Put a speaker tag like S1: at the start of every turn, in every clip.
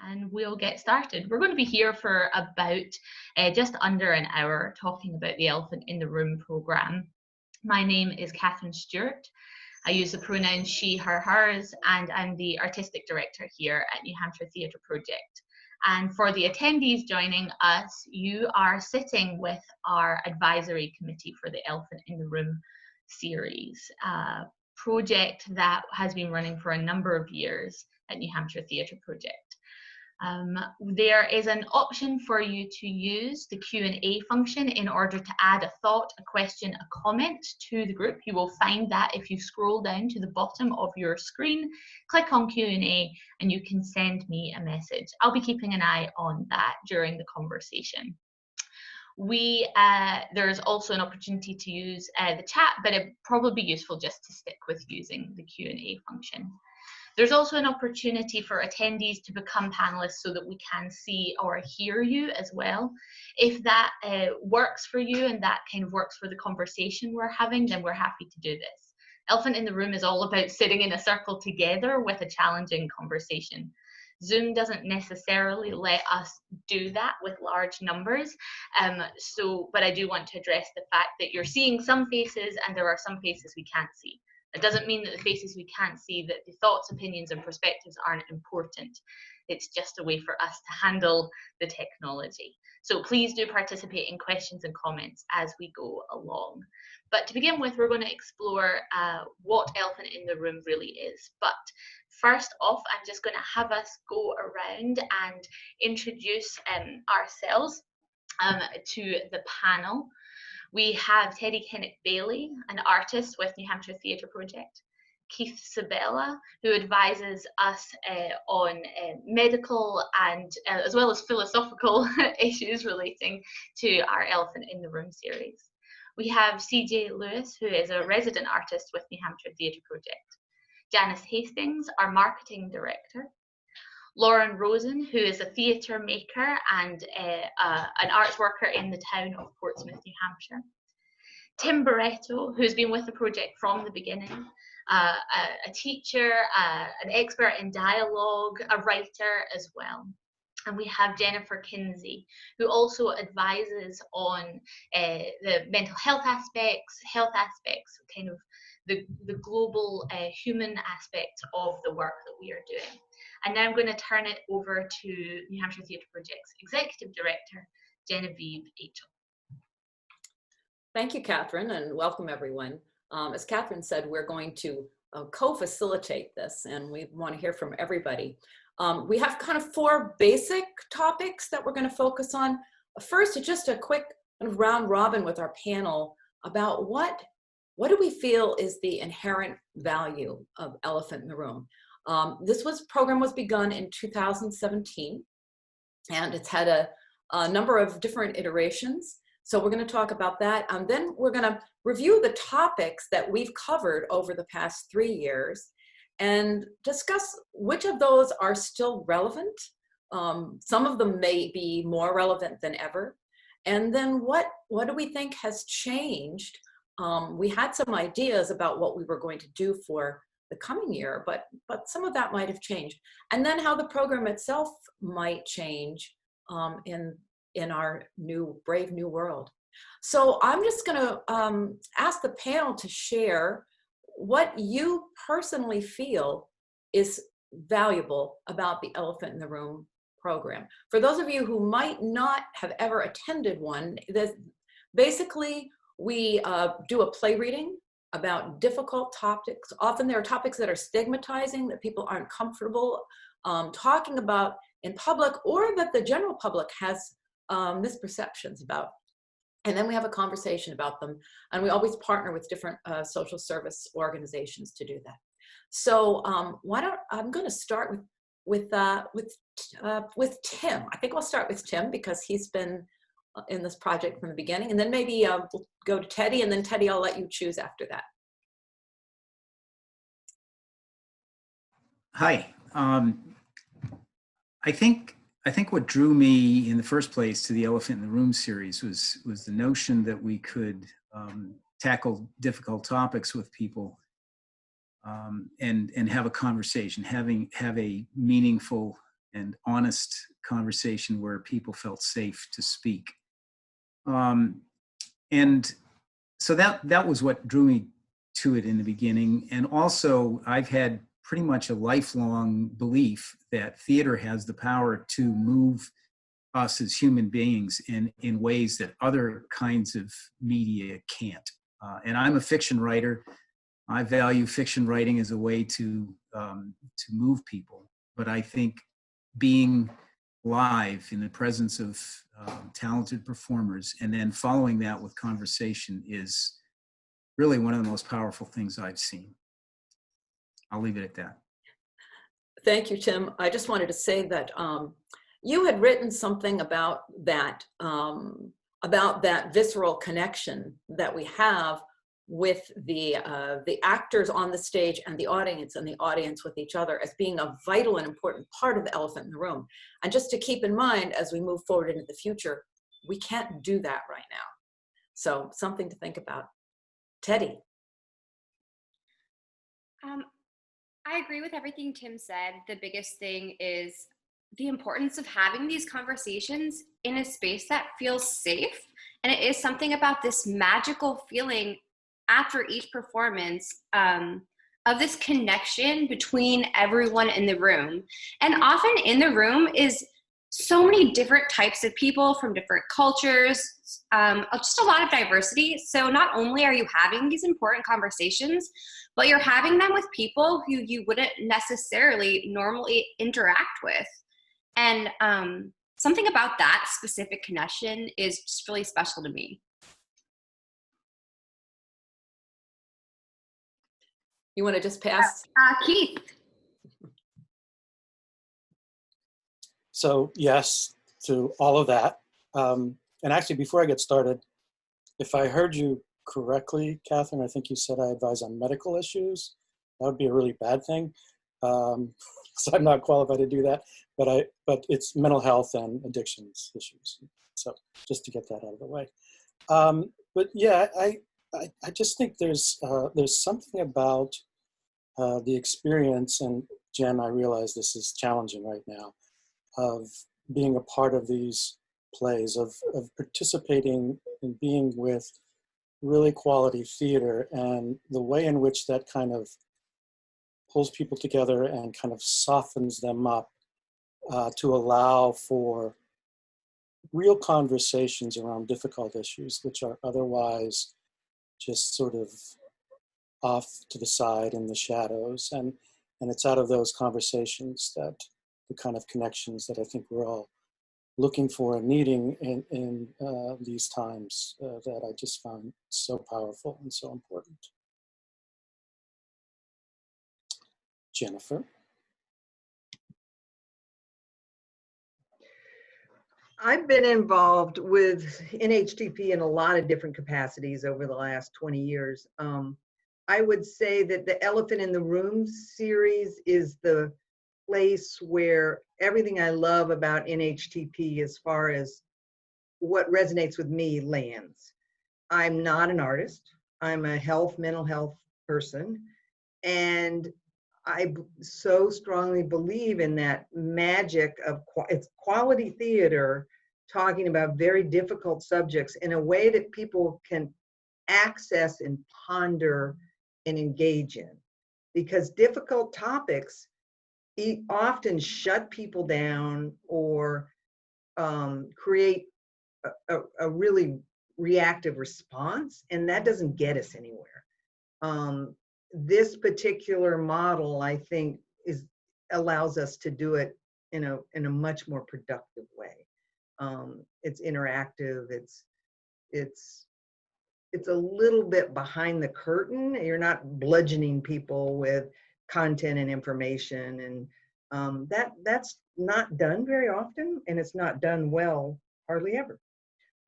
S1: and we'll get started. We're going to be here for about just under an hour talking about the Elephant in the Room programme. My name is Catherine Stewart. I use the pronouns she, her, hers, and I'm the artistic director here at New Hampshire Theatre Project. And for the attendees joining us, you are sitting with our advisory committee for the Elephant in the Room series, a project that has been running for a number of years at New Hampshire Theatre Project. There is an option for you to use the Q&A function in order to add a thought, a question, a comment to the group. You will find that if you scroll down to the bottom of your screen, click on Q&A, and you can send me a message. I'll be keeping an eye on that during the conversation. There's also an opportunity to use the chat, but it'd probably be useful just to stick with using the Q&A function. There's also an opportunity for attendees to become panelists so that we can see or hear you as well. If that works for you and that kind of works for the conversation we're having, then we're happy to do this. Elephant in the Room is all about sitting in a circle together with a challenging conversation. Zoom doesn't necessarily let us do that with large numbers, but I do want to address the fact that you're seeing some faces and there are some faces we can't see. It doesn't mean that the faces we can't see, that the thoughts, opinions, and perspectives aren't important. It's just a way for us to handle the technology. So please do participate in questions and comments as we go along. But to begin with, we're going to explore what Elephant in the Room really is. But first off, I'm just going to have us go around and introduce ourselves to the panel. We have Teddy Kennett-Bailey, an artist with New Hampshire Theatre Project. Keith Sabella, who advises us on medical and as well as philosophical issues relating to our Elephant in the Room series. We have CJ Lewis, who is a resident artist with New Hampshire Theatre Project. Janice Hastings, our marketing director. Lauren Rosen, who is a theatre maker and an arts worker in the town of Portsmouth, New Hampshire. Tim Barretto, who's been with the project from the beginning, a teacher, an expert in dialogue, a writer as well. And we have Jennifer Kinsey, who also advises on the mental health aspects, kind of the global human aspect of the work that we are doing. And now I'm going to turn it over to New Hampshire Theatre Project's Executive Director, Genevieve Achel.
S2: Thank you, Catherine, and welcome everyone. As Catherine said, we're going to co-facilitate this, and we want to hear from everybody. We have kind of four basic topics that we're going to focus on. First, just a quick kind of round robin with our panel about what do we feel is the inherent value of Elephant in the Room. This program was begun in 2017, and it's had a number of different iterations. So we're going to talk about that. And then we're going to review the topics that we've covered over the past 3 years and discuss which of those are still relevant. Some of them may be more relevant than ever. And then what do we think has changed? We had some ideas about what we were going to do for the coming year, but some of that might have changed. And then how the program itself might change in our brave new world. So I'm just going to ask the panel to share what you personally feel is valuable about the Elephant in the Room program. For those of you who might not have ever attended one, basically we do a play reading about difficult topics. Often there are topics that are stigmatizing, that people aren't comfortable talking about in public, or that the general public has misperceptions about. And then we have a conversation about them, and we always partner with different social service organizations to do that. So I'm going to start with Tim. I think we'll start with Tim because he's been in this project from the beginning, and then maybe we'll go to Teddy, and then Teddy, I'll let you choose after that.
S3: Hi. I think what drew me in the first place to the Elephant in the Room series was the notion that we could tackle difficult topics with people and have a conversation, have a meaningful and honest conversation where people felt safe to speak. And so that was what drew me to it in the beginning. And also, I've had pretty much a lifelong belief that theater has the power to move us as human beings in ways that other kinds of media can't. And I'm a fiction writer. I value fiction writing as a way to move people. But I think being live in the presence of talented performers and then following that with conversation is really one of the most powerful things I've seen. I'll leave it at that.
S2: Thank you, Tim. I just wanted to say that you had written something about that visceral connection that we have with the actors on the stage and the audience with each other as being a vital and important part of the elephant in the room. And just to keep in mind as we move forward into the future, we can't do that right now. So something to think about. Teddy.
S4: I agree with everything Tim said. The biggest thing is the importance of having these conversations in a space that feels safe. And it is something about this magical feeling after each performance of this connection between everyone in the room. And often in the room is so many different types of people from different cultures, just a lot of diversity. So not only are you having these important conversations, but you're having them with people who you wouldn't necessarily normally interact with. And something about that specific connection is just really special to me.
S2: You want to just pass?
S4: Keith.
S5: So yes, to all of that. And actually, before I get started, if I heard you correctly, Catherine, I think you said I advise on medical issues. That would be a really bad thing. So I'm not qualified to do that, but it's mental health and addictions issues. So just to get that out of the way. But yeah, I just think there's something about the experience, and Jen, I realize this is challenging right now, of being a part of these plays, of participating and being with really quality theater, and the way in which that kind of pulls people together and kind of softens them up to allow for real conversations around difficult issues, which are otherwise just sort of off to the side in the shadows. And it's out of those conversations that the kind of connections that I think we're all looking for and needing in these times that I just found so powerful and so important. Jennifer.
S6: I've been involved with NHTP in a lot of different capacities over the last 20 years. I would say that the Elephant in the Room series is the place where everything I love about NHTP as far as what resonates with me lands. I'm not an artist. I'm a mental health person. And I so strongly believe in that magic of it's quality theater talking about very difficult subjects in a way that people can access and ponder and engage in. Because difficult topics often shut people down or create a really reactive response, and that doesn't get us anywhere. This particular model, I think, allows us to do it in a much more productive way. It's interactive. It's a little bit behind the curtain. You're not bludgeoning people with content and information, and that's not done very often, and it's not done well hardly ever.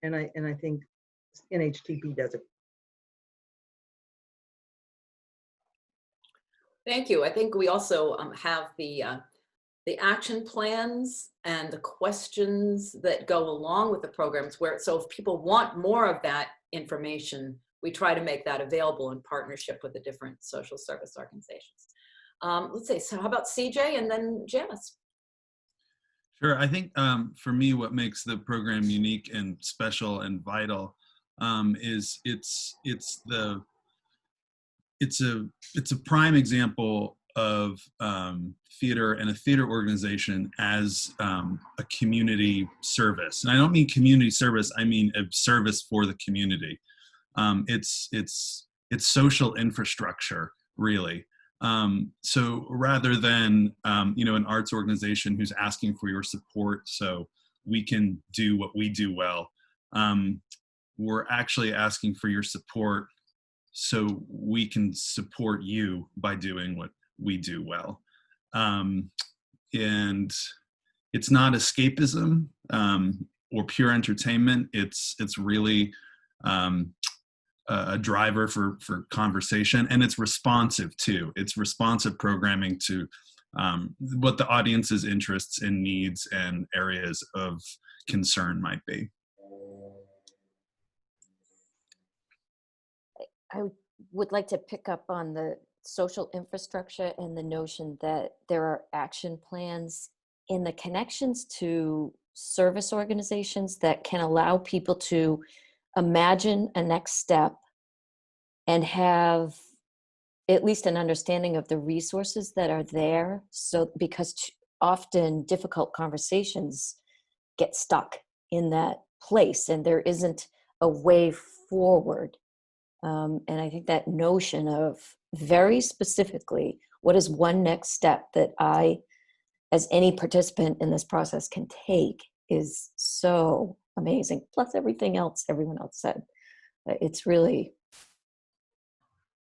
S6: And I think NHTP does it.
S2: Thank you. I think we also have the action plans and the questions that go along with the programs, so if people want more of that information, we try to make that available in partnership with the different social service organizations. Let's see, so how about CJ and then Janice?
S7: Sure. I think for me, what makes the program unique and special and vital is it's a prime example of theater and a theater organization as a community service. And I don't mean community service, I mean a service for the community. It's social infrastructure, really. So rather than an arts organization who's asking for your support so we can do what we do well, we're actually asking for your support so we can support you by doing what we do well. And it's not escapism or pure entertainment. It's really a driver for conversation, and it's responsive too. It's responsive programming to what the audience's interests and needs and areas of concern might be.
S8: I would like to pick up on the social infrastructure and the notion that there are action plans in the connections to service organizations that can allow people to imagine a next step and have at least an understanding of the resources that are there. So, because often difficult conversations get stuck in that place and there isn't a way forward. And I think that notion of very specifically, what is one next step that I, as any participant in this process, can take is so amazing. Plus everything else everyone else said. It's really,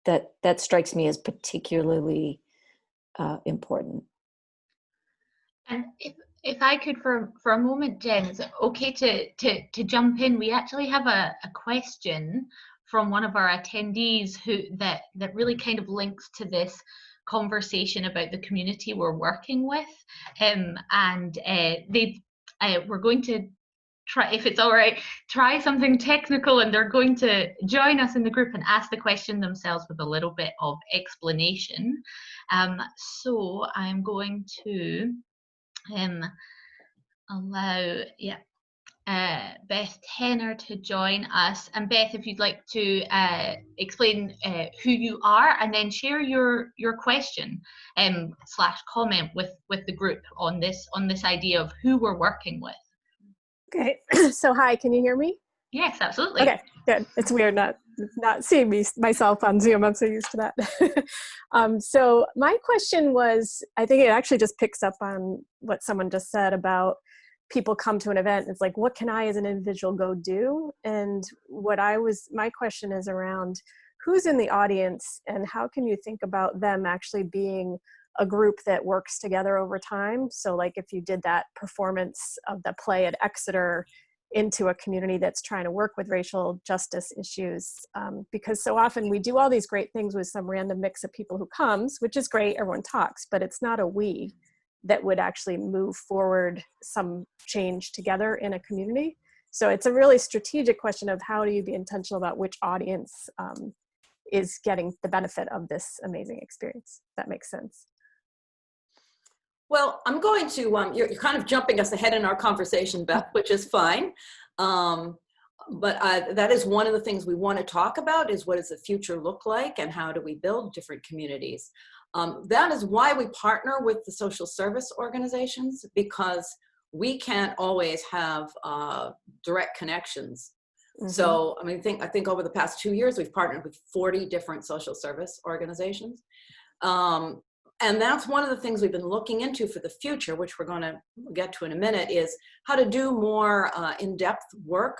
S8: that strikes me as particularly important.
S1: And if I could for a moment, Jen, is it okay to jump in? We actually have a question from one of our attendees that really kind of links to this conversation about the community we're working with, and we're going to try, if it's all right, try something technical, and they're going to join us in the group and ask the question themselves with a little bit of explanation. So I'm going to allow, Beth Tenner to join us. And Beth, if you'd like to explain who you are and then share your question / comment with the group on this idea of who we're working with.
S9: Okay, so hi, can you hear me?
S1: Yes, absolutely.
S9: Okay, good. It's weird not seeing myself on Zoom. I'm so used to that. So my question was, I think it actually just picks up on what someone just said about people come to an event. It's like, what can I as an individual go do? And my question is around who's in the audience and how can you think about them actually being a group that works together over time? So like if you did that performance of the play at Exeter into a community that's trying to work with racial justice issues, because so often we do all these great things with some random mix of people who comes, which is great, everyone talks, but it's not a we that would actually move forward some change together in a community. So it's a really strategic question of how do you be intentional about which audience is getting the benefit of this amazing experience. If that makes sense.
S2: Well, I'm going to, you're kind of jumping us ahead in our conversation, Beth, which is fine. But that is one of the things we want to talk about is what does the future look like and how do we build different communities? That is why we partner with the social service organizations, because we can't always have direct connections. Mm-hmm. So, I mean, I think over the past 2 years, we've partnered with 40 different social service organizations. And that's one of the things we've been looking into for the future, which we're going to get to in a minute, is how to do more in-depth work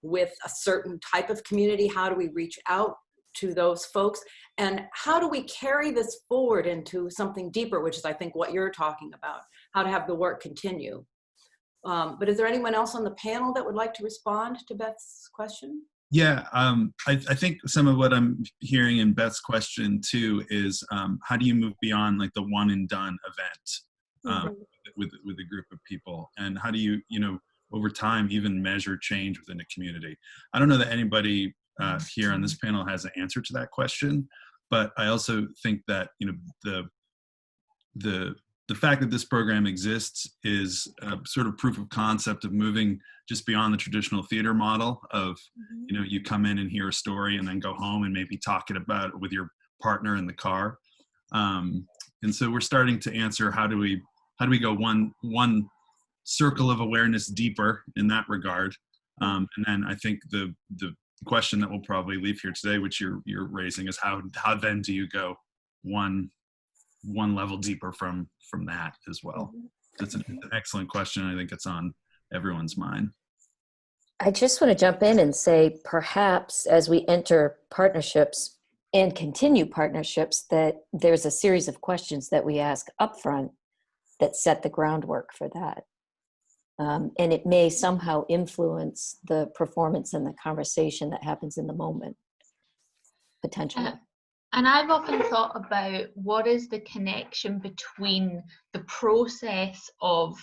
S2: with a certain type of community. How do we reach out to those folks? And how do we carry this forward into something deeper, which is, I think, what you're talking about, how to have the work continue. But is there anyone else on the panel that would like to respond to Beth's question?
S7: Yeah, I think some of what I'm hearing in Beth's question too is how do you move beyond like the one and done event with a group of people, and how do you over time even measure change within a community? I don't know that anybody here on this panel has an answer to that question, but I also think that the the fact that this program exists is a sort of proof of concept of moving just beyond the traditional theater model of, you know, you come in and hear a story and then go home and maybe talk it about it with your partner in the car. And so we're starting to answer, how do we go one circle of awareness deeper in that regard? And then I think the question that we'll probably leave here today, which you're raising, is how then do you go one level deeper from that as well? That's an excellent question. I think it's on everyone's mind.
S8: I just want to jump in and say, perhaps as we enter partnerships and continue partnerships, that there's a series of questions that we ask upfront that set the groundwork for that. And it may somehow influence the performance and the conversation that happens in the moment, potentially.
S1: And I've often thought about what is the connection between the process of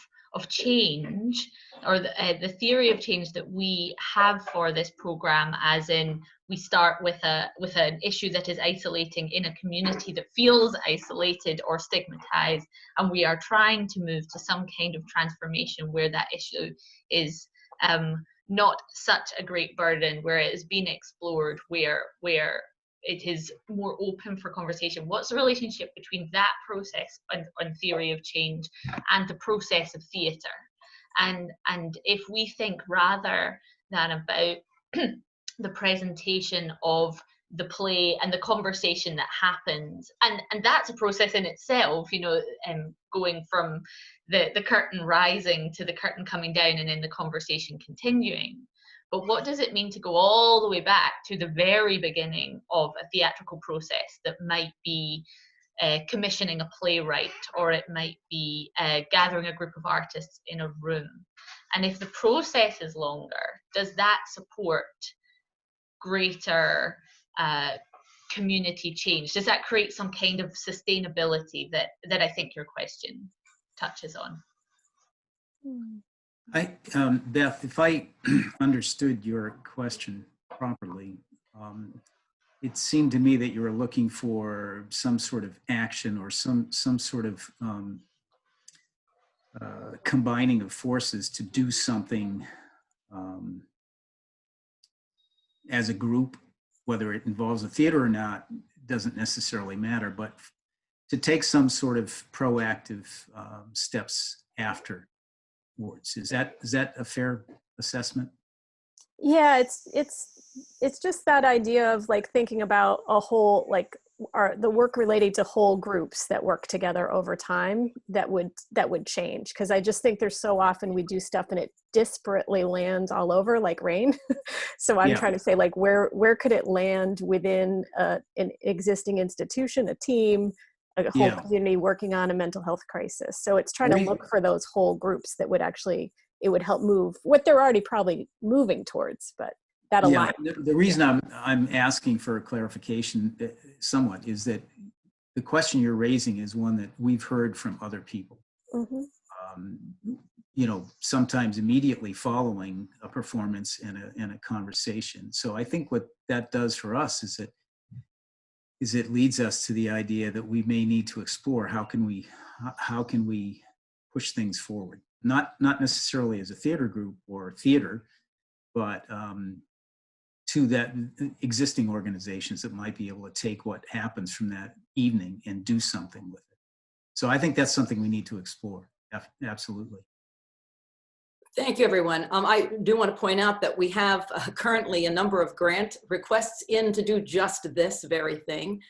S1: change, or the theory of change that we have for this program, as in we start with an issue that is isolating in a community that feels isolated or stigmatized, and we are trying to move to some kind of transformation where that issue is not such a great burden, where it is being explored, where it is more open for conversation. What's the relationship between that process and theory of change and the process of theatre? And if we think rather than about the presentation of the play and the conversation that happens, and that's a process in itself, you know, going from the curtain rising to the curtain coming down and then the conversation continuing. But what does it mean to go all the way back to the very beginning of a theatrical process that might be commissioning a playwright, or it might be gathering a group of artists in a room? And if the process is longer, does that support greater community change? Does that create some kind of sustainability that I think your question touches on?
S3: Beth, if I understood your question properly, it seemed to me that you were looking for some sort of action or some sort of combining of forces to do something as a group. Whether it involves a theater or not doesn't necessarily matter, but to take some sort of proactive steps afterwards. Is that a fair assessment?
S9: Yeah, it's just that idea of like thinking about a whole, like the work related to whole groups that work together over time that would change. Because I just think there's so often we do stuff and it disparately lands all over like rain. So I'm trying to say, like, where could it land within an existing institution, a team, a whole community working on a mental health crisis? So it's trying to look for those whole groups that would actually, it would help move what they're already probably moving towards, but that aligns.
S3: The reason I'm asking for a clarification somewhat is that the question you're raising is one that we've heard from other people. You know, sometimes immediately following a performance and a conversation. So I think what that does for us is it leads us to the idea that we may need to explore how can we push things forward, not necessarily as a theater group or theater, but to that existing organizations that might be able to take what happens from that evening and do something with it. So I think that's something we need to explore. Absolutely.
S2: Thank you, everyone. I do want to point out that we have currently a number of grant requests in to do just this very thing,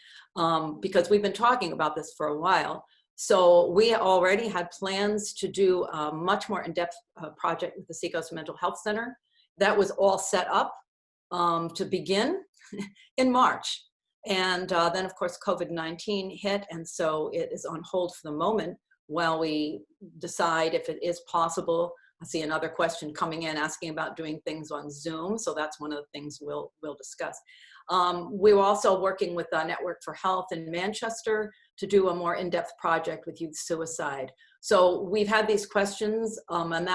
S2: because we've been talking about this for a while. So we already had plans to do a much more in-depth project with the Seacoast Mental Health Center. That was all set up to begin in March. And then, of course, COVID-19 hit, and so it is on hold for the moment while we decide if it is possible. I see another question coming in asking about doing things on Zoom, so that's one of the things we'll discuss. We were also working with the Network for Health in Manchester to do a more in-depth project with youth suicide. So we've had these questions, and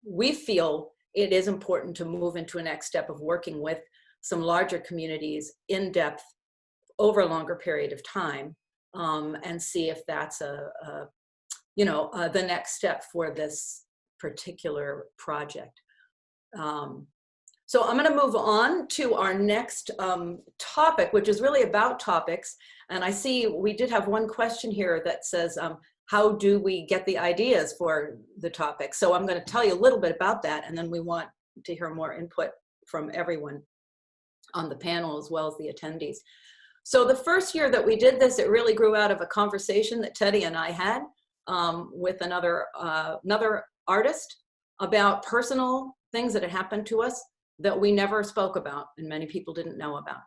S2: we feel it is important to move into a next step of working with some larger communities in depth over a longer period of time, and see if that's a the next step for this particular project. So I'm going to move on to our next topic, which is really about topics. And I see we did have one question here that says, how do we get the ideas for the topic? So I'm going to tell you a little bit about that, and then we want to hear more input from everyone on the panel as well as the attendees. So the first year that we did this, it really grew out of a conversation that Teddy and I had with another artist about personal things that had happened to us that we never spoke about and many people didn't know about.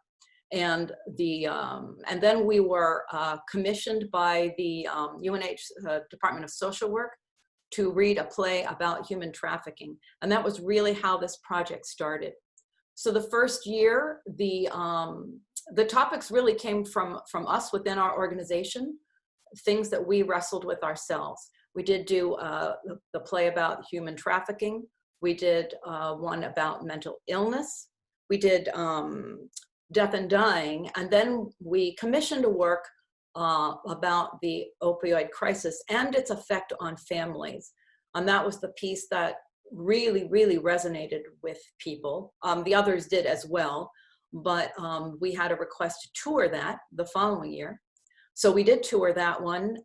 S2: And then we were commissioned by the UNH Department of Social Work to read a play about human trafficking. And that was really how this project started. So the first year, the topics really came from us within our organization, things that we wrestled with ourselves. We did do the play about human trafficking. We did one about mental illness. We did death and dying. And then we commissioned a work about the opioid crisis and its effect on families. And that was the piece that really, really resonated with people. The others did as well, but we had a request to tour that the following year. So we did tour that one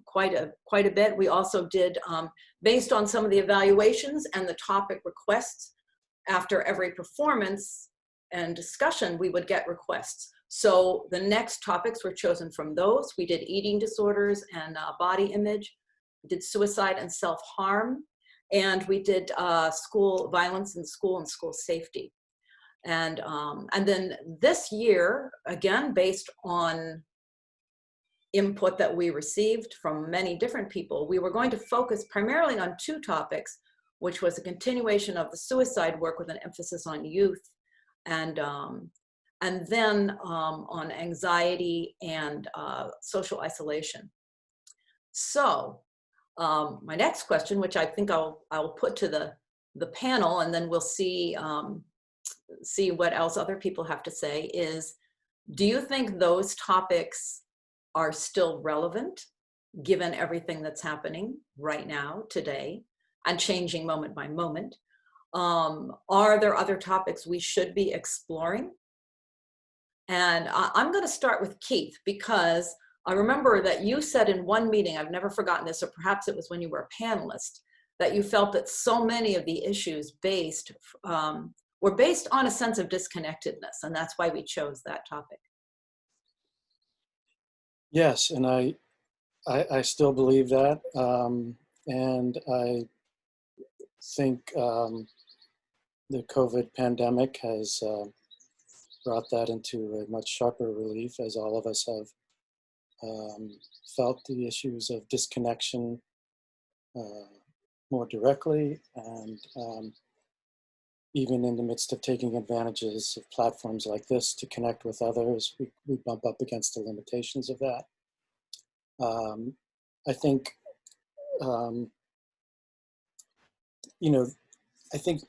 S2: quite a bit. We also did, based on some of the evaluations and the topic requests, after every performance and discussion, we would get requests. So the next topics were chosen from those. We did eating disorders and body image. We did suicide and self-harm. And we did school violence in school and school safety. And then this year, again, based on input that we received from many different people, we were going to focus primarily on two topics, which was a continuation of the suicide work with an emphasis on youth, and then on anxiety and social isolation. So my next question, which I think I'll put to the panel, and then we'll see what else other people have to say, is, do you think those topics are still relevant given everything that's happening right now, today, and changing moment by moment? Are there other topics we should be exploring? And I'm going to start with Keith, because I remember that you said in one meeting, I've never forgotten this, or perhaps it was when you were a panelist, that you felt that so many of the issues were based on a sense of disconnectedness, and that's why we chose that topic.
S5: Yes, and I still believe that, and I think the COVID pandemic has brought that into a much sharper relief, as all of us have felt the issues of disconnection more directly, and even in the midst of taking advantages of platforms like this to connect with others, we bump up against the limitations of that. I think, I think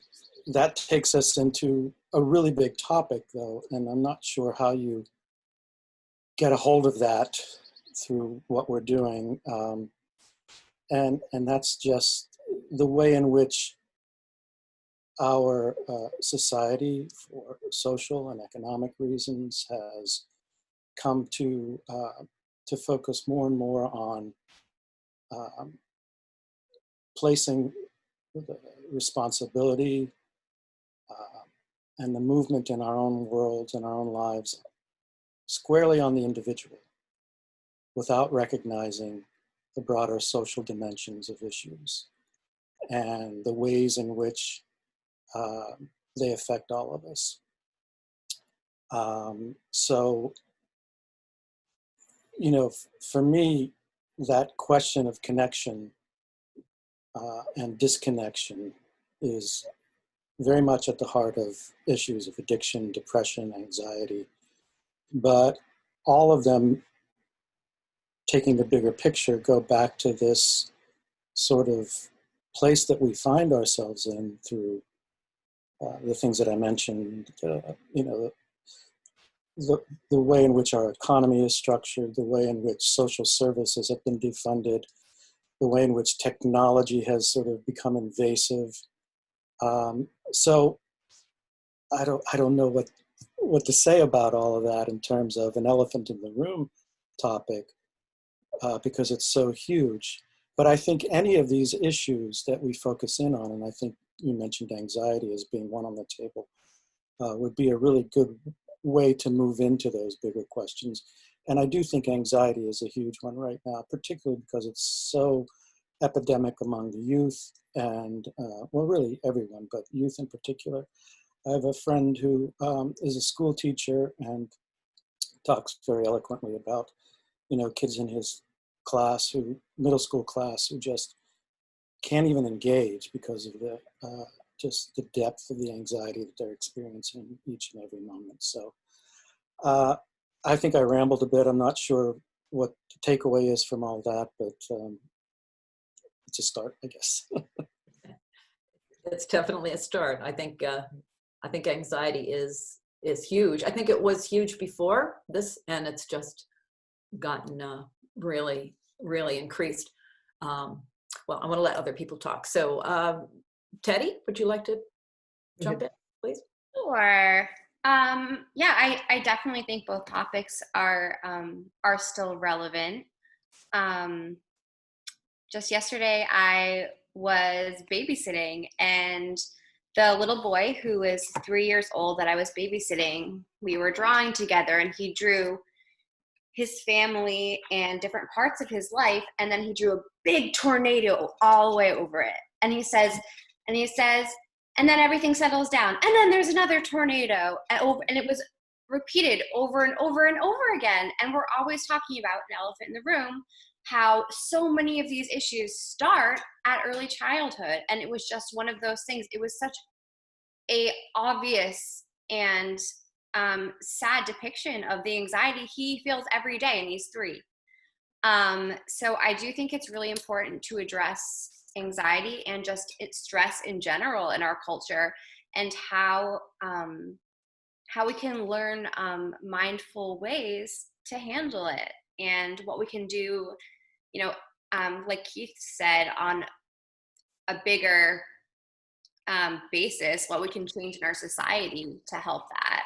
S5: that takes us into a really big topic, though, and I'm not sure how you get a hold of that through what we're doing. And that's just the way in which our society, for social and economic reasons, has come to focus more and more on placing the responsibility and the movement in our own worlds and our own lives squarely on the individual, without recognizing the broader social dimensions of issues and the ways in which they affect all of us. So, for me, that question of connection and disconnection is very much at the heart of issues of addiction, depression, anxiety, but all of them, taking the bigger picture, go back to this sort of place that we find ourselves in through the things that I mentioned, the way in which our economy is structured, the way in which social services have been defunded, the way in which technology has sort of become invasive. So I don't know what to say about all of that in terms of an elephant in the room topic, because it's so huge. But I think any of these issues that we focus in on, and I think you mentioned anxiety as being one on the table, would be a really good way to move into those bigger questions. And I do think anxiety is a huge one right now, particularly because it's so epidemic among the youth and, well, really everyone, but youth in particular. I have a friend who is a school teacher and talks very eloquently about, kids in his class, middle school class, who just can't even engage because of just the depth of the anxiety that they're experiencing each and every moment. So I think I rambled a bit. I'm not sure what the takeaway is from all that, but it's a start, I guess.
S2: It's definitely a start. I think anxiety is huge. I think it was huge before this, and it's just gotten really, really increased. Well, I want to let other people talk. So, Teddy, would you like to jump in, please?
S4: Sure. Yeah, I definitely think both topics are still relevant. Just yesterday, I was babysitting, and the little boy who is 3 years old that I was babysitting, we were drawing together, and he drew his family and different parts of his life, and then he drew a big tornado all the way over it. And he says, and then everything settles down, and then there's another tornado, and it was repeated over and over and over again. And we're always talking about an elephant in the room, how so many of these issues start at early childhood. And it was just one of those things. It was such a obvious and sad depiction of the anxiety he feels every day, and he's 3. So I do think it's really important to address anxiety and just its stress in general in our culture, and how we can learn mindful ways to handle it, and what we can do, like Keith said, on a bigger basis, what we can change in our society to help that.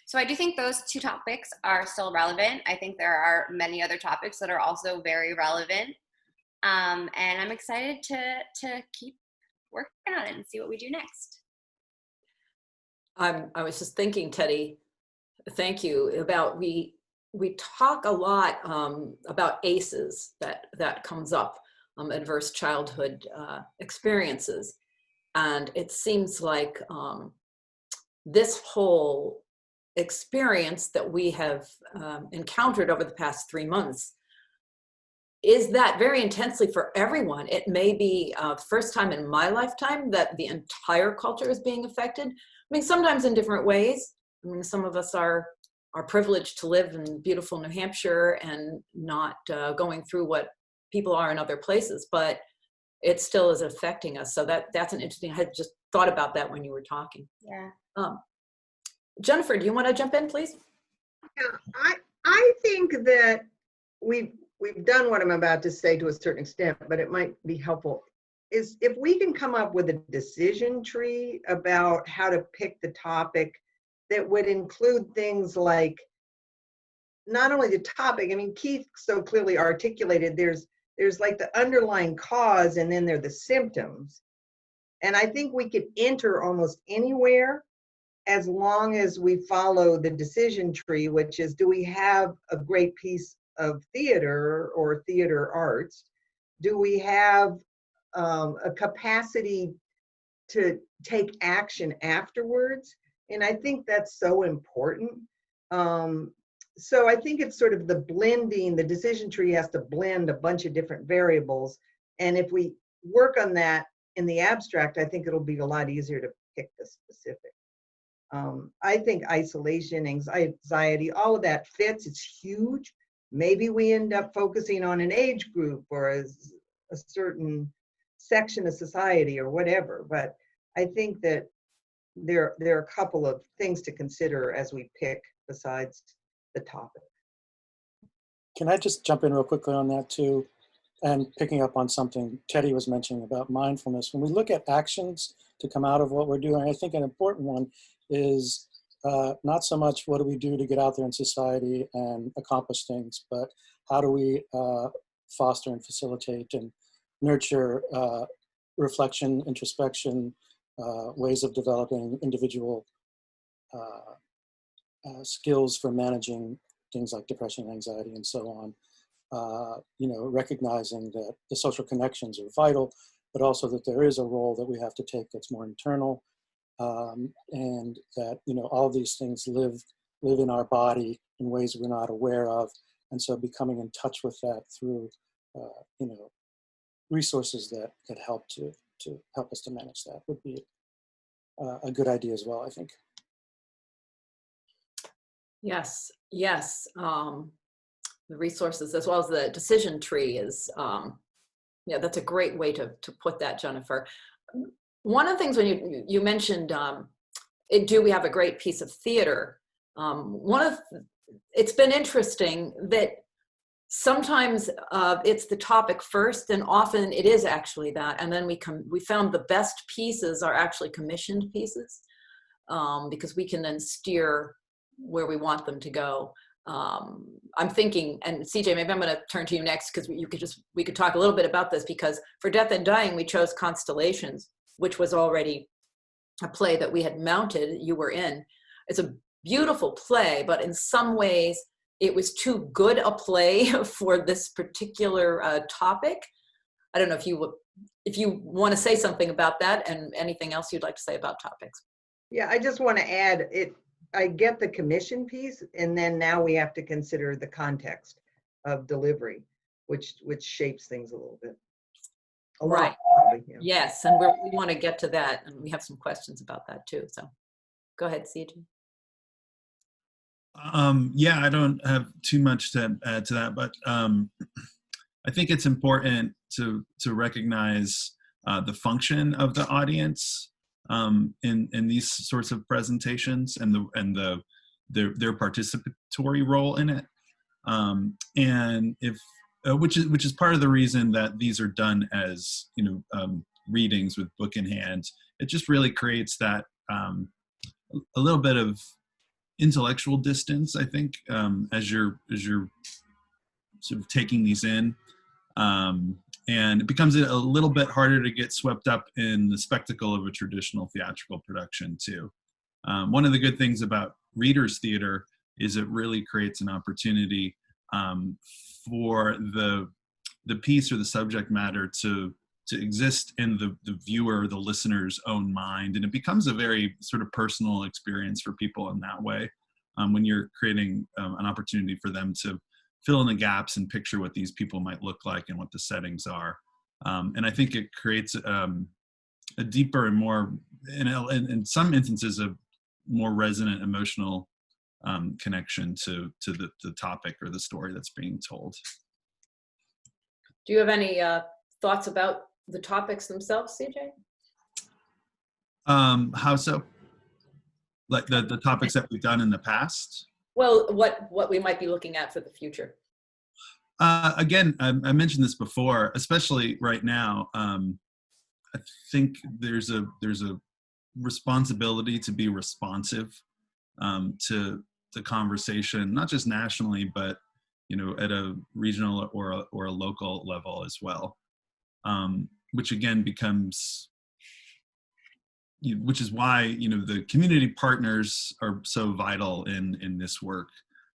S4: So I do think those two topics are still relevant. I think there are many other topics that are also very relevant. And I'm excited to keep working on it and see what we do next.
S2: I was just thinking, Teddy, thank you, about we talk a lot about ACEs that comes up, adverse childhood experiences. And it seems like this whole experience that we have encountered over the past 3 months is that very intensely for everyone. It may be the first time in my lifetime that the entire culture is being affected. I mean, sometimes in different ways. I mean, some of us are privileged to live in beautiful New Hampshire and not going through what people are in other places, but it still is affecting us. So that's an interesting, I had just thought about that when you were talking.
S4: Yeah.
S2: Jennifer, do you want to jump in, please?
S6: Yeah, I think that we've done what I'm about to say to a certain extent, but it might be helpful, is if we can come up with a decision tree about how to pick the topic that would include things like not only the topic, I mean, Keith so clearly articulated, there's like the underlying cause, and then there are the symptoms. And I think we could enter almost anywhere as long as we follow the decision tree, which is, do we have a great piece of theater or theater arts? Do we have a capacity to take action afterwards? And I think that's so important. So I think it's sort of the blending, the decision tree has to blend a bunch of different variables. And if we work on that in the abstract, I think it'll be a lot easier to pick the specific. I think isolation, anxiety, all of that fits, it's huge. Maybe we end up focusing on an age group or a certain section of society or whatever. But I think that there are a couple of things to consider as we pick besides the topic.
S5: Can I just jump in real quickly on that too? and picking up on something Teddy was mentioning about mindfulness, when we look at actions to come out of what we're doing, I think an important one is not so much what do we do to get out there in society and accomplish things, but how do we foster and facilitate and nurture reflection, introspection, ways of developing individual skills for managing things like depression, anxiety, and so on. You know, recognizing that the social connections are vital, but also that there is a role that we have to take that's more internal, and that, you know, all these things live in our body in ways we're not aware of, and so becoming in touch with that through, you know, resources that help to help us to manage that would be a good idea as well, I think.
S2: Yes, yes. The resources as well as the decision tree is, yeah, that's a great way to put that, Jennifer. One of the things when you mentioned, we have a great piece of theater. It's been interesting that sometimes it's the topic first, and often it is actually that, and then we found the best pieces are actually commissioned pieces, because we can then steer where we want them to go. I'm thinking, and CJ, maybe I'm going to turn to you next, because we could talk a little bit about this, because for Death and Dying we chose Constellations, which was already a play that we had mounted. You were in. It's a beautiful play, but in some ways it was too good a play for this particular topic. I don't know if you want to say something about that, and anything else you'd like to say about topics.
S6: Yeah, I just want to add it. I get the commission piece, and then now we have to consider the context of delivery, which shapes things a little bit.
S2: Right.
S6: Probably, yeah.
S2: Yes, and we want to get to that, and we have some questions about that too. So, go ahead, CJ.
S7: Yeah, I don't have too much to add to that, but I think it's important to recognize the function of the audience in these sorts of presentations, and their participatory role in it, and if which is part of the reason that these are done as, you know, readings with book in hand. It just really creates that a little bit of intellectual distance, I think, as you're sort of taking these in. And it becomes a little bit harder to get swept up in the spectacle of a traditional theatrical production too. One of the good things about readers theater is it really creates an opportunity for the piece or the subject matter to exist in the viewer, the listener's own mind, and it becomes a very sort of personal experience for people in that way. When you're creating an opportunity for them to fill in the gaps and picture what these people might look like and what the settings are. And I think it creates a deeper and more, in some instances, a more resonant emotional connection to the topic or the story that's being told.
S2: Do you have any thoughts about the topics themselves, CJ?
S7: How so? Like the topics that we've done in the past?
S2: Well, what we might be looking at for the future.
S7: Again, I mentioned this before, especially right now. I think there's a responsibility to be responsive to the conversation, not just nationally, but, you know, at a regional or a local level as well. Which again becomes, which is why, you know, the community partners are so vital in this work.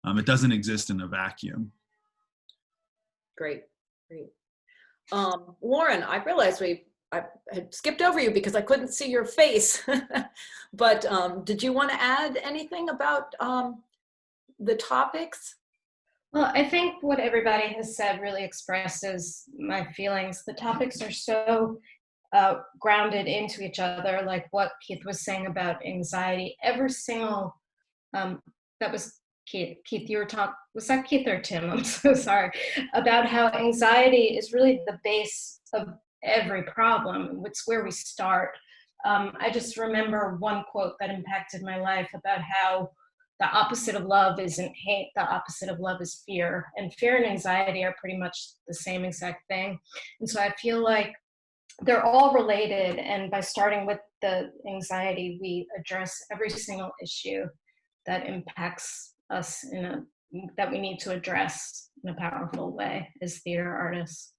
S7: It doesn't exist in a vacuum.
S2: Great. Lauren, I realized I had skipped over you because I couldn't see your face, but did you want to add anything about the topics?
S10: Well, I think what everybody has said really expresses my feelings. The topics are so grounded into each other, like what Keith was saying about anxiety. Every single, that was Keith, you were talking, was that Keith or Tim? I'm so sorry. About how anxiety is really the base of every problem. It's where we start. I just remember one quote that impacted my life about how the opposite of love isn't hate, the opposite of love is fear. And fear and anxiety are pretty much the same exact thing. And so I feel like they're all related. And by starting with the anxiety, we address every single issue that impacts us that we need to address in a powerful way as theater artists.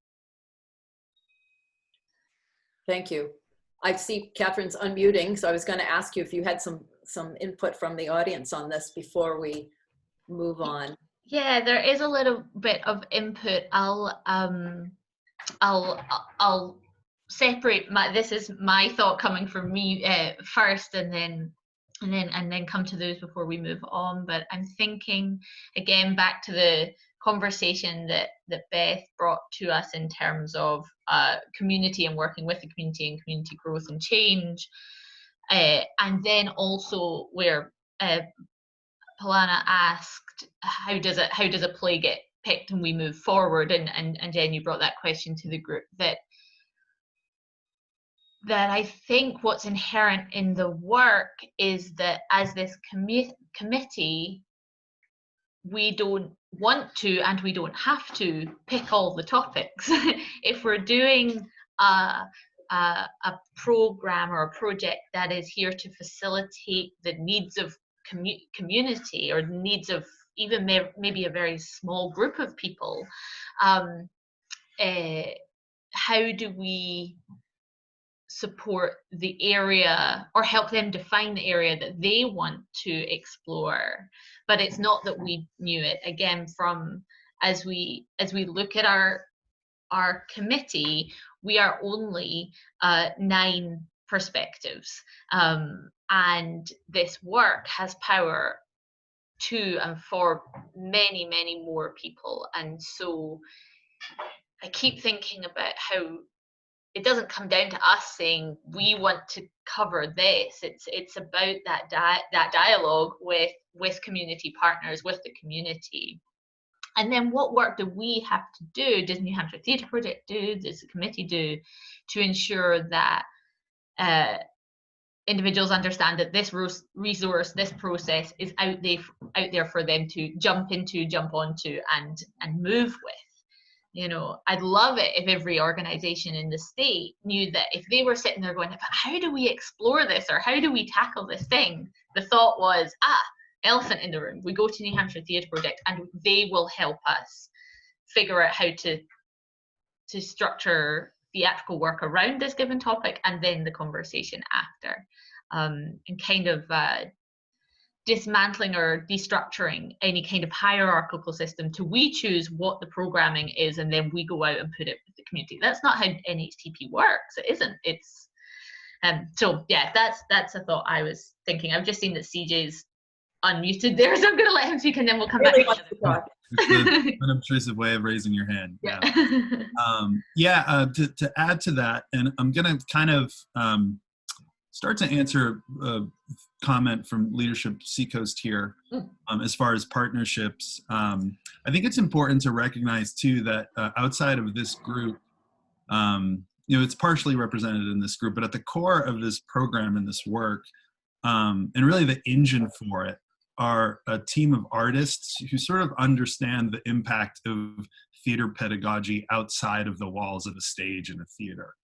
S2: Thank you. I see Catherine's unmuting, so I was going to ask you if you had some input from the audience on this before we move on.
S1: Yeah, there is a little bit of input. I'll separate this is my thought coming from me first, and then come to those before we move on. But I'm thinking again back to the conversation that Beth brought to us in terms of community and working with the community and community growth and change, and then also where Polana asked how does a play get picked and we move forward, and Jen, you brought that question to the group, that I think what's inherent in the work is that as this committee, we don't want to and we don't have to pick all the topics. If we're doing a program or a project that is here to facilitate the needs of community or needs of even maybe a very small group of people, how do we support the area or help them define the area that they want to explore? But it's not that we knew it. Again, from as we look at our committee, we are only 9 perspectives, and this work has power to and for many, many more people. And so I keep thinking about how it doesn't come down to us saying we want to cover this. It's about that dialogue with community partners, with the community. And then what work do we have to do, does New Hampshire Theatre Project do, does the committee do, to ensure that individuals understand that this resource, this process is out there for them to jump into, jump onto, and move with. You know, I'd love it if every organization in the state knew that if they were sitting there going, but how do we explore this, or how do we tackle this thing? The thought was, elephant in the room. We go to New Hampshire Theatre Project and they will help us figure out how to structure theatrical work around this given topic, and then the conversation after, and kind of dismantling or destructuring any kind of hierarchical system to we choose what the programming is and then we go out and put it with the community. That's not how NHTP works. It isn't. It's so yeah, that's a thought I was thinking. I've just seen that CJ's unmuted there, so I'm going to let him speak and then we'll come back to you.
S7: It's an unobtrusive way of raising your hand. Yeah. To add to that, and I'm going to kind of start to answer a comment from Leadership Seacoast here as far as partnerships. I think it's important to recognize too that outside of this group, it's partially represented in this group, but at the core of this program and this work, and really the engine for it, are a team of artists who sort of understand the impact of theater pedagogy outside of the walls of a stage in a theater.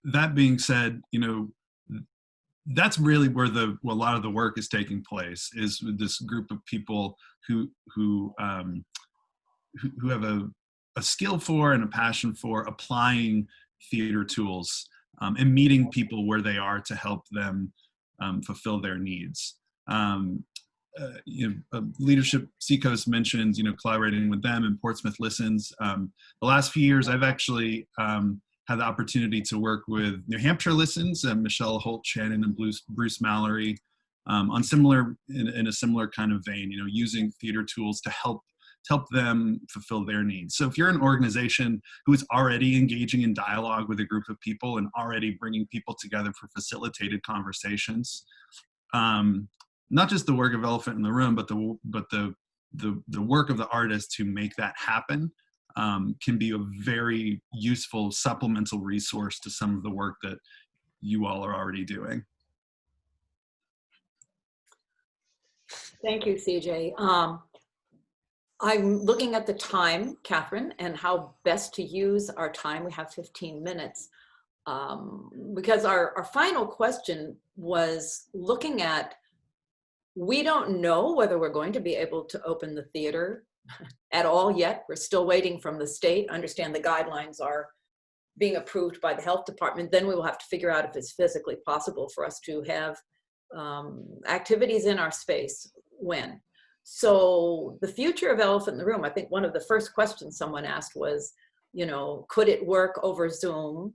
S7: That being said, that's really where a lot of the work is taking place, is with this group of people who have a skill for and a passion for applying theater tools and meeting people where they are to help them fulfill their needs. Leadership Seacoast mentions, collaborating with them, and Portsmouth Listens. The last few years, I've actually had the opportunity to work with New Hampshire Listens and Michelle Holt-Shannon and Bruce Mallory on in a similar kind of vein, using theater tools to help them fulfill their needs. So if you're an organization who is already engaging in dialogue with a group of people and already bringing people together for facilitated conversations, not just the work of Elephant in the Room, but the work of the artists who make that happen, can be a very useful supplemental resource to some of the work that you all are already doing.
S2: Thank you, CJ. I'm looking at the time, Catherine, and how best to use our time. We have 15 minutes. Because our final question was looking at, we don't know whether we're going to be able to open the theater at all yet. We're still waiting from the state. I understand the guidelines are being approved by the health department. Then we will have to figure out if it's physically possible for us to have activities in our space when. So the future of Elephant in the Room, I think one of the first questions someone asked was, you know, could it work over Zoom?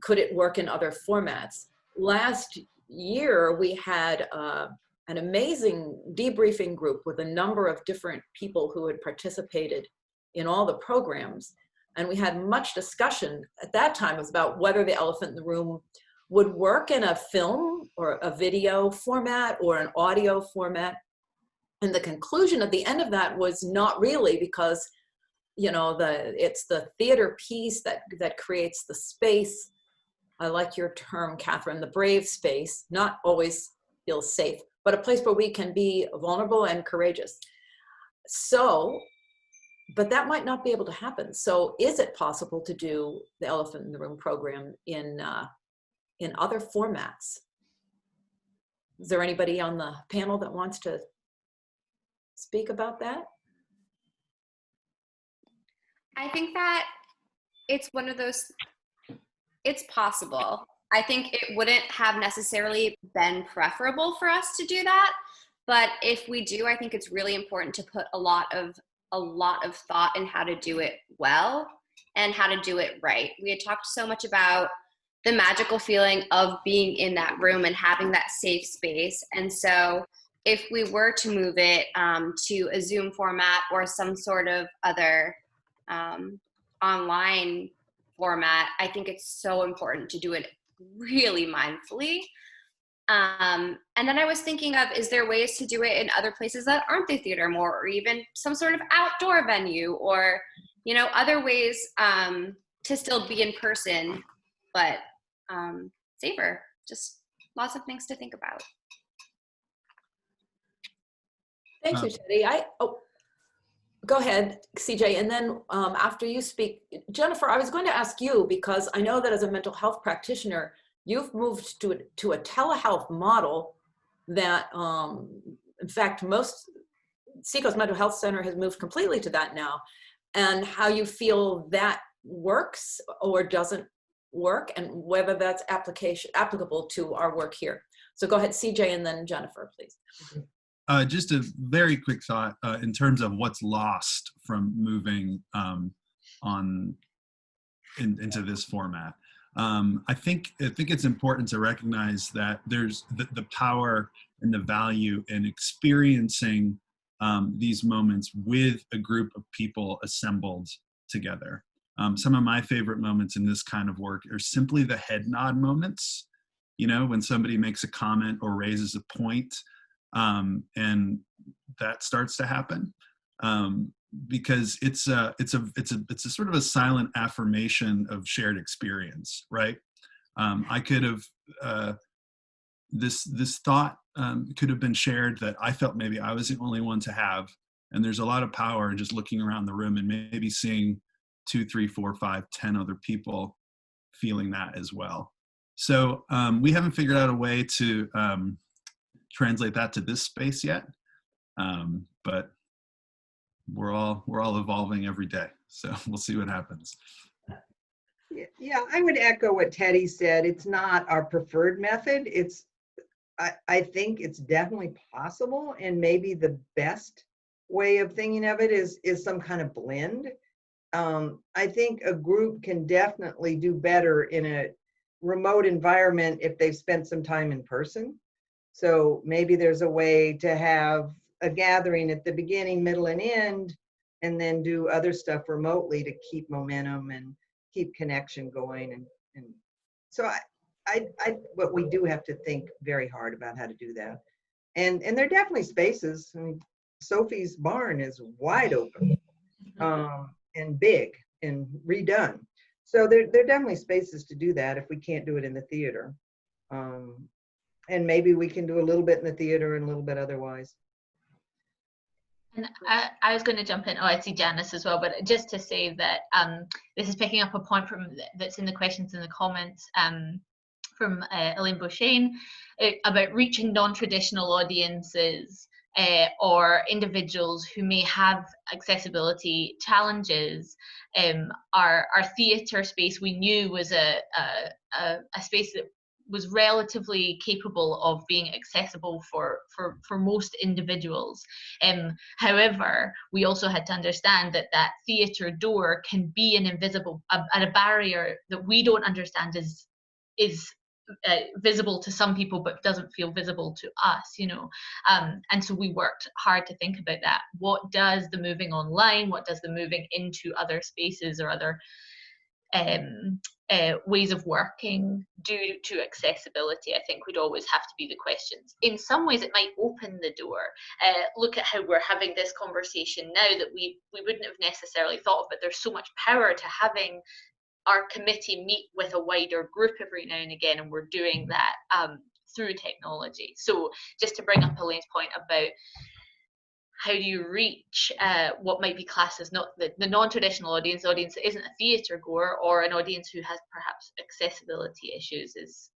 S2: Could it work in other formats? Last year, we had an amazing debriefing group with a number of different people who had participated in all the programs. And we had much discussion at that time about whether the Elephant in the Room would work in a film or a video format or an audio format. And the conclusion at the end of that was not really, because you know, it's the theater piece that creates the space. I like your term, Catherine, the brave space, not always feels safe, but a place where we can be vulnerable and courageous. So, but that might not be able to happen. So is it possible to do the Elephant in the Room program in other formats? Is there anybody on the panel that wants to speak about that?
S4: I think that it's one of those, it's possible. I think it wouldn't have necessarily been preferable for us to do that, but if we do, I think it's really important to put a lot of thought in how to do it well and how to do it right. We had talked so much about the magical feeling of being in that room and having that safe space. And so if we were to move it to a Zoom format or some sort of other online format, I think it's so important to do it really mindfully. And then I was thinking of, is there ways to do it in other places that aren't the theater more, or even some sort of outdoor venue, or, you know, other ways to still be in person, but safer. Just lots of things to think about.
S2: Thank you, Teddy. Go ahead, CJ, and then after you speak, Jennifer, I was going to ask you, because I know that as a mental health practitioner, you've moved to a telehealth model that, in fact, Seacoast Mental Health Center has moved completely to that now, and how you feel that works or doesn't work, and whether that's applicable to our work here. So go ahead, CJ, and then Jennifer, please.
S7: Just a very quick thought in terms of what's lost from moving into this format. I think it's important to recognize that there's the power and the value in experiencing these moments with a group of people assembled together. Some of my favorite moments in this kind of work are simply the head nod moments. You know, when somebody makes a comment or raises a point. And that starts to happen because it's a sort of a silent affirmation of shared experience, right? I could have this thought could have been shared that I felt maybe I was the only one to have, and there's a lot of power in just looking around the room and maybe seeing 2, 3, 4, 5, 10 other people feeling that as well. So we haven't figured out a way to translate that to this space yet, but we're all evolving every day, so we'll see what happens.
S6: Yeah, I would echo what Teddy said. It's not our preferred method. I think it's definitely possible, and maybe the best way of thinking of it is some kind of blend. I think a group can definitely do better in a remote environment if they've spent some time in person. So maybe there's a way to have a gathering at the beginning, middle, and end, and then do other stuff remotely to keep momentum and keep connection going. And so but we do have to think very hard about how to do that. And there are definitely spaces. I mean, Sophie's barn is wide open and big and redone. So there are definitely spaces to do that if we can't do it in the theater. And maybe we can do a little bit in the theater and a little bit otherwise.
S1: And I was going to jump in. Oh, I see Janice as well, but just to say that this is picking up a point from that's in the questions in the comments from Elaine Beauchesne about reaching non-traditional audiences or individuals who may have accessibility challenges. Our theatre space, we knew, was a space that was relatively capable of being accessible for most individuals. However, we also had to understand that that theatre door can be an invisible, a barrier that we don't understand is visible to some people but doesn't feel visible to us, you know. And so we worked hard to think about that. What does the moving online, what does the moving into other spaces or other ways of working do to accessibility? I think would always have to be the questions. In some ways it might open the door. Look at how we're having this conversation now that we wouldn't have necessarily thought of, but there's so much power to having our committee meet with a wider group every now and again, and we're doing that through technology. So just to bring up Elaine's point about how do you reach what might be classed as not the non-traditional audience that isn't a theatre goer or an audience who has perhaps accessibility issues is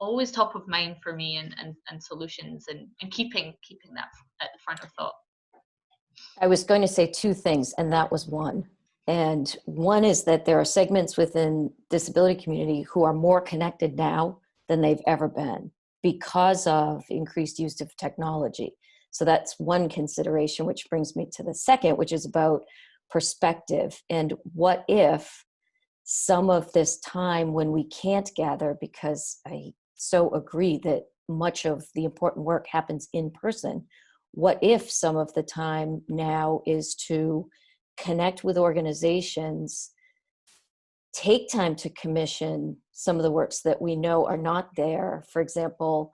S1: always top of mind for me, and solutions and keeping that at the front of thought.
S8: I was going to say two things, and that was one. And one is that there are segments within disability community who are more connected now than they've ever been because of increased use of technology. So that's one consideration, which brings me to the second, which is about perspective. And what if some of this time when we can't gather, because I so agree that much of the important work happens in person, what if some of the time now is to connect with organizations, take time to commission some of the works that we know are not there. For example,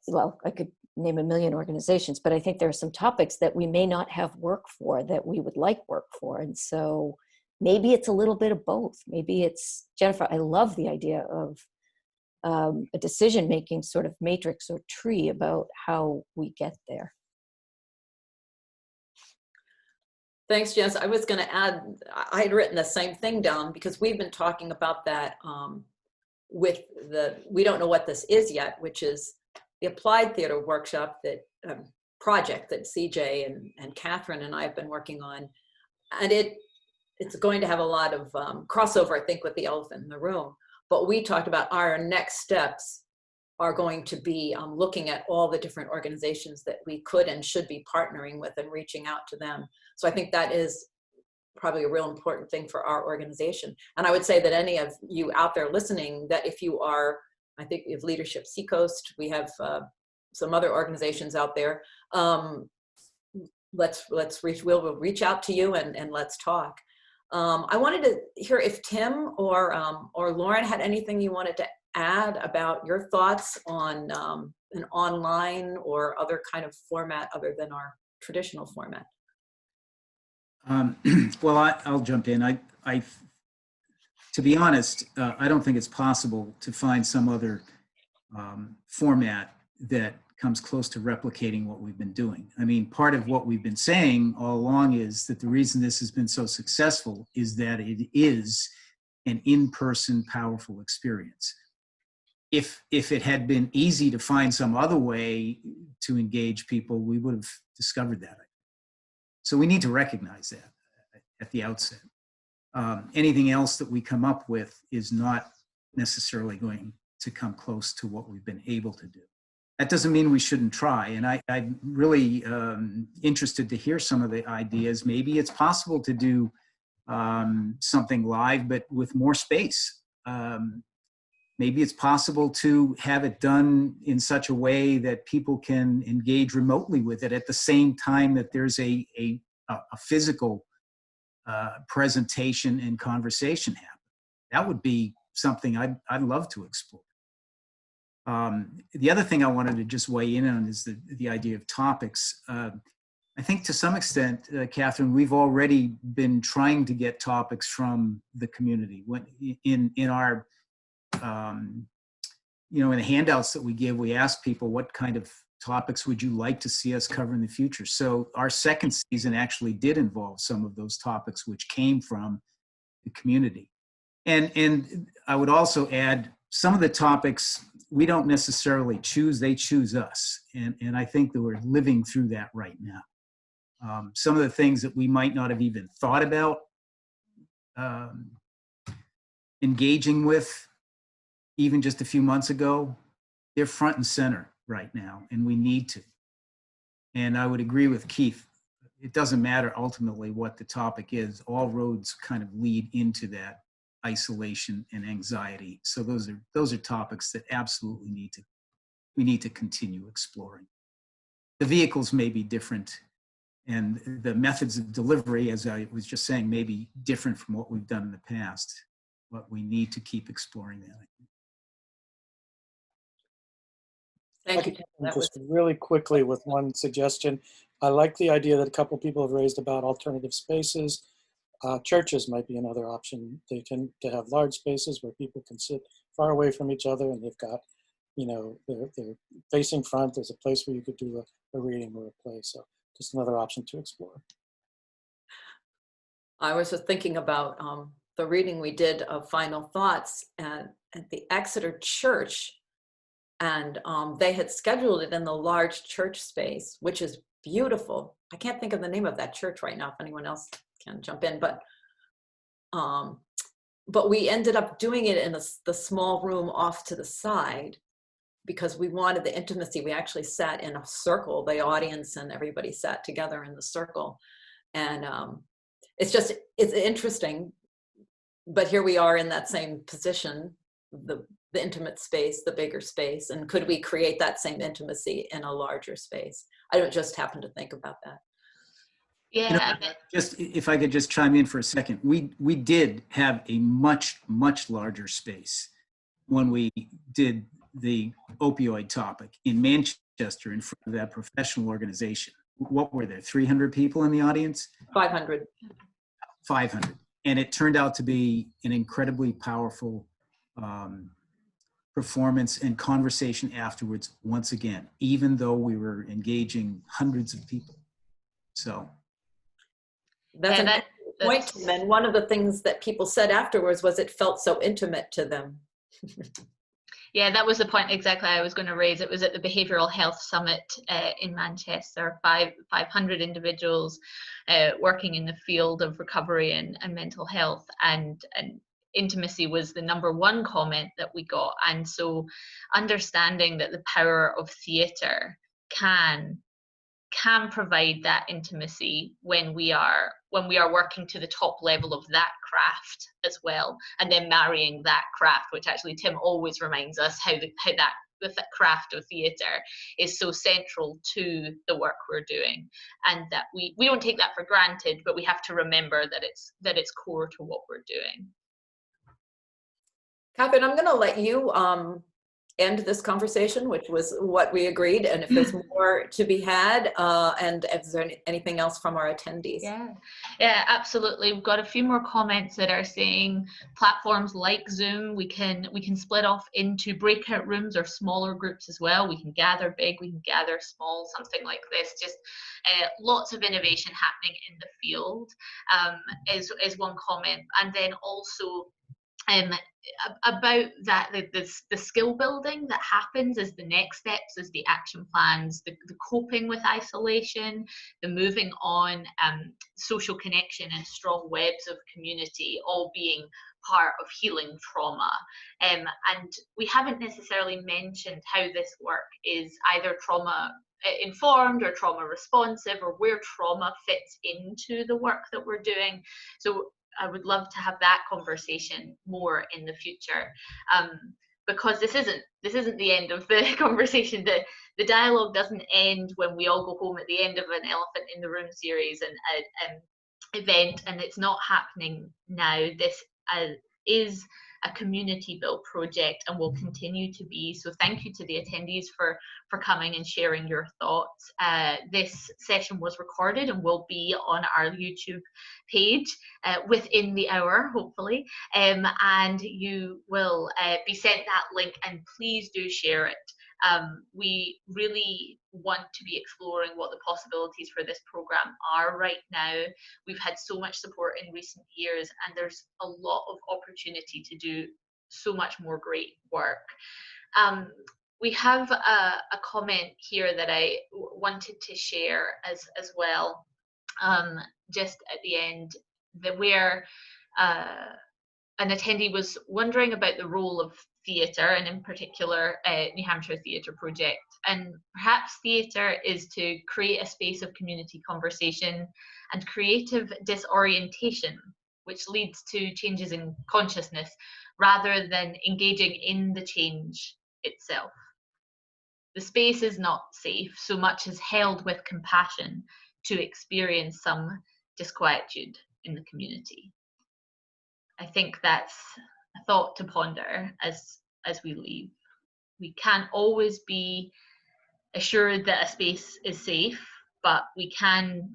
S8: well, I could name a million organizations, but I think there are some topics that we may not have work for that we would like work for. And so maybe it's a little bit of both. Maybe it's, Jennifer, I love the idea of a decision-making sort of matrix or tree about how we get there.
S2: Thanks, Jess. I was going to add, I had written the same thing down because we've been talking about that with the, we don't know what this is yet, which is the applied theater workshop that project that CJ and Catherine and I have been working on. And it's going to have a lot of crossover, I think, with the elephant in the room. But we talked about our next steps are going to be looking at all the different organizations that we could and should be partnering with and reaching out to them. So I think that is probably a real important thing for our organization. And I would say that any of you out there listening, that if you are, I think we have Leadership Seacoast, we have some other organizations out there, we'll reach out to you and let's talk. I wanted to hear if Tim or Lauren had anything you wanted to add about your thoughts on an online or other kind of format other than our traditional format.
S3: Well, I'll jump in. To be honest, I don't think it's possible to find some other format that comes close to replicating what we've been doing. I mean, part of what we've been saying all along is that the reason this has been so successful is that it is an in-person powerful experience. If it had been easy to find some other way to engage people, we would have discovered that. So we need to recognize that at the outset. Anything else that we come up with is not necessarily going to come close to what we've been able to do. That doesn't mean we shouldn't try. And I'm really interested to hear some of the ideas. Maybe it's possible to do something live, but with more space. Maybe it's possible to have it done in such a way that people can engage remotely with it at the same time that there's a physical presentation and conversation happen. That would be something I'd love to explore. The other thing I wanted to just weigh in on is the idea of topics. I think to some extent, Catherine, we've already been trying to get topics from the community. In our in the handouts that we give, we ask people what kind of topics would you like to see us cover in the future. So our second season actually did involve some of those topics which came from the community. And I would also add, some of the topics we don't necessarily choose, they choose us. And I think that we're living through that right now. Some of the things that we might not have even thought about engaging with even just a few months ago, they're front and center right now, and we need to. And I would agree with Keith. It doesn't matter ultimately what the topic is. All roads kind of lead into that isolation and anxiety. So those are topics that absolutely we need to continue exploring. The vehicles may be different, and the methods of delivery, as I was just saying, may be different from what we've done in the past, but we need to keep exploring that.
S2: Thank you.
S5: Just really quickly with one suggestion. I like the idea that a couple of people have raised about alternative spaces. Churches might be another option. They tend to have large spaces where people can sit far away from each other, and they've got, they're facing front. There's a place where you could do a reading or a play. So just another option to explore.
S2: I was just thinking about the reading we did of Final Thoughts at the Exeter Church. And they had scheduled it in the large church space, which is beautiful. I can't think of the name of that church right now, if anyone else can jump in, but we ended up doing it in the small room off to the side because we wanted the intimacy. We actually sat in a circle, the audience and everybody sat together in the circle. And it's interesting, but here we are in that same position, the intimate space, the bigger space, and could we create that same intimacy in a larger space? I don't just happen to think about that.
S1: Yeah.
S3: Just if I could just chime in for a second, we did have a much larger space when we did the opioid topic in Manchester in front of that professional organization. What were there, 300 people in the audience?
S2: 500.
S3: 500, and it turned out to be an incredibly powerful performance and conversation afterwards, once again, even though we were engaging hundreds of people. So
S2: that's a point. And one of the things that people said afterwards was it felt so intimate to them.
S1: Yeah, that was the point exactly I was going to raise. It was at the Behavioural Health Summit in Manchester, 500 individuals working in the field of recovery and mental health, and intimacy was the #1 comment that we got. And so understanding that the power of theatre can provide that intimacy when we are working to the top level of that craft as well, and then marrying that craft, which actually Tim always reminds us how that craft of theatre is so central to the work we're doing, and that we don't take that for granted, but we have to remember that it's core to what we're doing.
S2: Catherine, I'm going to let you end this conversation, which was what we agreed, and if there's more to be had, and if there's anything else from our attendees.
S1: Yeah, absolutely. We've got a few more comments that are saying platforms like Zoom, we can split off into breakout rooms or smaller groups as well. We can gather big, we can gather small, something like this. Just lots of innovation happening in the field is one comment. And then also about that, the skill building that happens as the next steps, as the action plans, the coping with isolation, the moving on, social connection and strong webs of community, all being part of healing trauma. And we haven't necessarily mentioned how this work is either trauma informed or trauma responsive, or where trauma fits into the work that we're doing. So I would love to have that conversation more in the future, because this isn't the end of the conversation. The dialogue doesn't end when we all go home at the end of an Elephant in the Room series and event, and it's not happening now. is a community built project and will continue to be. So thank you to the attendees for coming and sharing your thoughts. This session was recorded and will be on our YouTube page within the hour, hopefully, and you will be sent that link, and please do share it. We really want to be exploring what the possibilities for this program are right now. We've had so much support in recent years, and there's a lot of opportunity to do so much more great work. We have a comment here that I wanted to share as well, just at the end, where an attendee was wondering about the role of theatre, and in particular New Hampshire Theatre Project. And perhaps theatre is to create a space of community conversation and creative disorientation, which leads to changes in consciousness rather than engaging in the change itself. The space is not safe so much as held with compassion to experience some disquietude in the community. I think that's a thought to ponder as we leave. We can't always be assured that a space is safe, but we can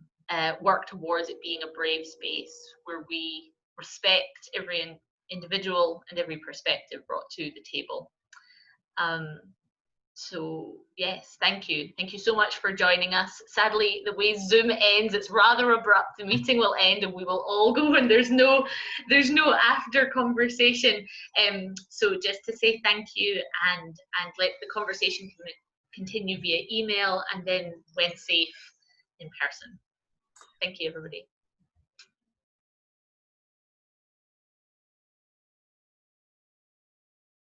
S1: work towards it being a brave space where we respect every individual and every perspective brought to the table. So yes, thank you. Thank you so much for joining us. Sadly, the way Zoom ends, it's rather abrupt. The meeting will end and we will all go, and there's no after conversation. So just to say thank you, and let the conversation continue via email, and then when safe, in person. Thank you, everybody.